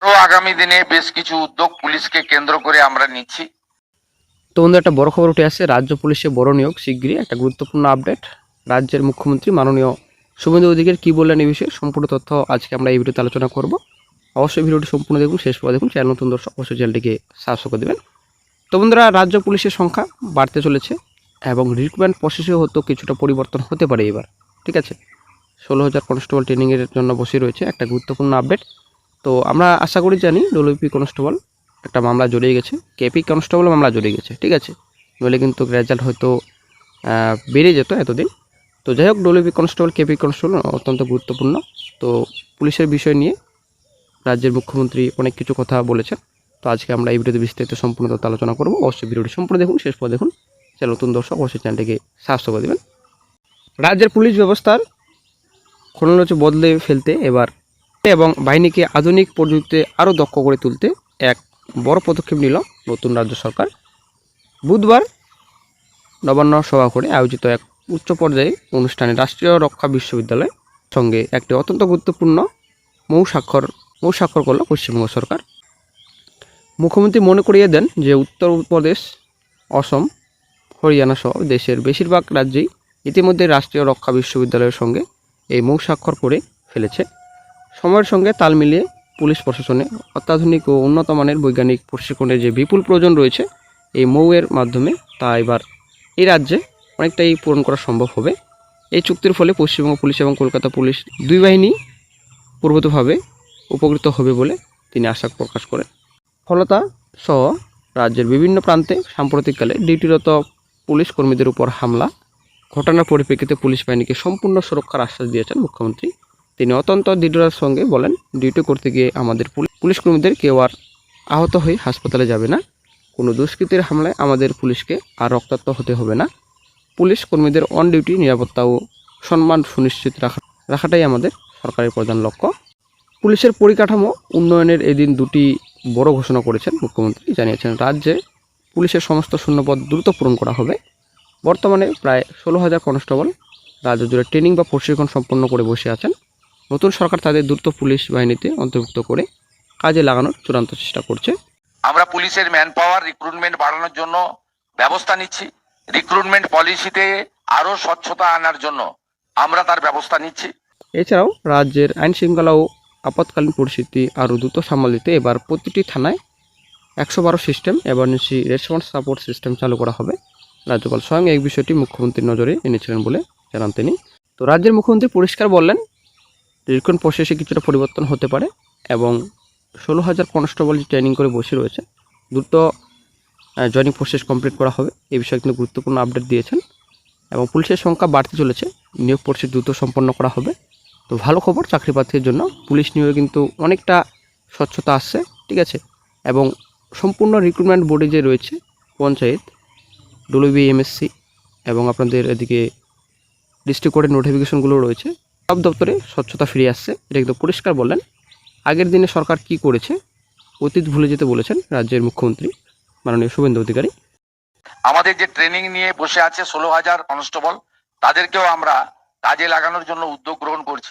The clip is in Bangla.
তো আগামী দিনে বেশ কিছু উদ্যোগ পুলিশকে কেন্দ্র করে আমরা নিচ্ছি। তো বন্ধু, একটা বড় খবর উঠে আসছে। রাজ্য পুলিশে বড় নিয়োগ শিগগিরই, একটা গুরুত্বপূর্ণ আপডেট। রাজ্যের মুখ্যমন্ত্রী মাননীয় শুভেন্দু অধিকারী কী বললেন এই বিষয়ে সম্পূর্ণ তথ্য আজকে আমরা এই ভিডিওতে আলোচনা করব। অবশ্যই ভিডিওটি সম্পূর্ণ দেখুন, শেষ পর্যন্ত দেখুন। চ্যানেল নতুন দর্শক অবশ্যই চ্যানেলটিকে সাবস্ক্রাইব করে দেবেন। তো বন্ধুরা, রাজ্য পুলিশের সংখ্যা বাড়তে চলেছে এবং রিক্রুটমেন্ট প্রসেসেও হয়তো কিছুটা পরিবর্তন হতে পারে এবার। ঠিক আছে, 16,000 কনস্টেবল ট্রেনিংয়ের জন্য বসে রয়েছে, একটা গুরুত্বপূর্ণ আপডেট। তো আমরা আশা করি জানি ডব্লিউপি কনস্টেবল একটা মামলা জড়িয়ে গেছে, কেপি কনস্টেবল মামলা জড়িয়ে গেছে। ঠিক আছে, নইলে কিন্তু রেজাল্ট হয়তো বেড়ে যেত এতদিন। তো যাই হোক, ডব্লিউপি কনস্টেবল কেপি কনস্টেবল অত্যন্ত গুরুত্বপূর্ণ। তো পুলিশের বিষয় নিয়ে রাজ্যের মুখ্যমন্ত্রী অনেক কিছু কথা বলেছেন। তো আজকে আমরা এই ভিডিওতে বিস্তারিত সম্পূর্ণ তথ্য আলোচনা করবো। অবশ্যই ভিডিওটি সম্পূর্ণ দেখুন, শেষ পর দেখুন। চ্যানেল নতুন দর্শক অবশ্যই চ্যানেলটিকে সাবস্ক্রাইব করে দেবেন। রাজ্যের পুলিশ ব্যবস্থার খরচ বদলে ফেলতে এবার এবং বাহিনীকে আধুনিক প্রযুক্তিতে আরও দক্ষ করে তুলতে এক বড় পদক্ষেপ নিল নতুন রাজ্য সরকার। বুধবার নবান্ন সভা করে আয়োজিত এক উচ্চ পর্যায়ে অনুষ্ঠানে রাষ্ট্রীয় রক্ষা বিশ্ববিদ্যালয়ের সঙ্গে একটি অত্যন্ত গুরুত্বপূর্ণ মৌ স্বাক্ষর করল পশ্চিমবঙ্গ সরকার। মুখ্যমন্ত্রী মনে করিয়ে দেন যে উত্তরপ্রদেশ, অসম, হরিয়ানা সহ দেশের বেশিরভাগ রাজ্যেই ইতিমধ্যে রাষ্ট্রীয় রক্ষা বিশ্ববিদ্যালয়ের সঙ্গে এই মৌ স্বাক্ষর করে ফেলেছে। সময়ের সঙ্গে তাল মিলিয়ে পুলিশ প্রশাসনে অত্যাধুনিক ও উন্নত মানের বৈজ্ঞানিক প্রশিক্ষণের যে বিপুল প্রয়োজন রয়েছে এই মৌয়ের মাধ্যমে, তা এবার এই রাজ্যে অনেকটাই পূরণ করা সম্ভব হবে। এই চুক্তির ফলে পশ্চিমবঙ্গ পুলিশ এবং কলকাতা পুলিশ দুই বাহিনী পূর্বতভাবে উপকৃত হবে বলে তিনি আশা প্রকাশ করেন। ফলতা সহ রাজ্যের বিভিন্ন প্রান্তে সাম্প্রতিককালে ডিউটিরত পুলিশ কর্মীদের উপর হামলা ঘটনার পরিপ্রেক্ষিতে পুলিশ বাহিনীকে সম্পূর্ণ সুরক্ষার আশ্বাস দিয়েছেন মুখ্যমন্ত্রী। তিনি অত্যন্ত দৃঢ়তার সঙ্গে বলেন, ডিউটি করতে গিয়ে আমাদের পুলিশ কর্মীদের কেউ আর আহত হয়ে হাসপাতালে যাবে না। কোনো দুষ্কৃতীর হামলায় আমাদের পুলিশকে আর রক্তাক্ত হতে হবে না। পুলিশ কর্মীদের অন ডিউটি নিরাপত্তা ও সম্মান সুনিশ্চিত রাখাটাই আমাদের সরকারের প্রধান লক্ষ্য। পুলিশের পরিকাঠামো উন্নয়নের এদিন দুটি বড় ঘোষণা করেছেন মুখ্যমন্ত্রী। জানিয়েছেন রাজ্যে পুলিশের সমস্ত শূন্যপদ দ্রুত পূরণ করা হবে। বর্তমানে প্রায় 16,000 কনস্টেবল রাজ্য জুড়ে ট্রেনিং বা প্রশিক্ষণ সম্পন্ন করে বসে আছেন। নতুন সরকার তাদের দ্রুত পুলিশ বাহিনীতে অন্তর্ভুক্ত করে কাজে লাগানোর চূড়ান্ত চেষ্টা করছে। আমরা পুলিশের ম্যান পাওয়ার রিক্রুটমেন্ট বাড়ানোর জন্য ব্যবস্থা নিচ্ছি। রিক্রুটমেন্ট পলিসিতে আরো স্বচ্ছতা আনার জন্য আমরা তার ব্যবস্থা নিচ্ছি। এছাড়াও রাজ্যের আইন শৃঙ্খলা ও আপৎকালীন পরিস্থিতি আরও দ্রুত সামাল দিতে এবার প্রতিটি থানায় 112 system emergency response support system চালু করা হবে। রাজ্যপাল স্বয়ং এই বিষয়টি মুখ্যমন্ত্রীর নজরে এনেছিলেন বলে জানান তিনি। তো রাজ্যের মুখ্যমন্ত্রী পরিষ্কার বললেন, রিক্রুটমেন্ট প্রসেসে কিছুটা পরিবর্তন হতে পারে এবং 16,000 কনস্টেবল যে ট্রেনিং করে বসে রয়েছে দ্রুত জয়নিং প্রসেস কমপ্লিট করা হবে। এই বিষয়ে কিন্তু গুরুত্বপূর্ণ আপডেট দিয়েছেন এবং পুলিশের সংখ্যা বাড়তে চলেছে, নিয়োগ প্রসেস দ্রুত সম্পন্ন করা হবে। তো ভালো খবর, চাকরি প্রার্থীর জন্য পুলিশ নিয়োগে কিন্তু অনেকটা স্বচ্ছতা আসছে। ঠিক আছে, এবং সম্পূর্ণ রিক্রুটমেন্ট বোর্ডে যে রয়েছে পঞ্চায়েত, ডব্লিউবিএমএসসি এবং আপনাদের এদিকে ডিস্ট্রিক্ট কোর্টের নোটিফিকেশনগুলো রয়েছে, সব দপ্তরে স্বচ্ছতা ফিরে আসছে। এটা কিন্তু পরিষ্কার বললেন। আগের দিনে সরকার কি করেছে অতীত ভুলে যেতে বলেছেন রাজ্যের মুখ্যমন্ত্রী মাননীয় শুভেন্দু অধিকারী। আমাদের যে ট্রেনিং নিয়ে বসে আছে 16,000 কনস্টেবল, তাদেরকেও আমরা কাজে লাগানোর জন্য উদ্যোগ গ্রহণ করছি।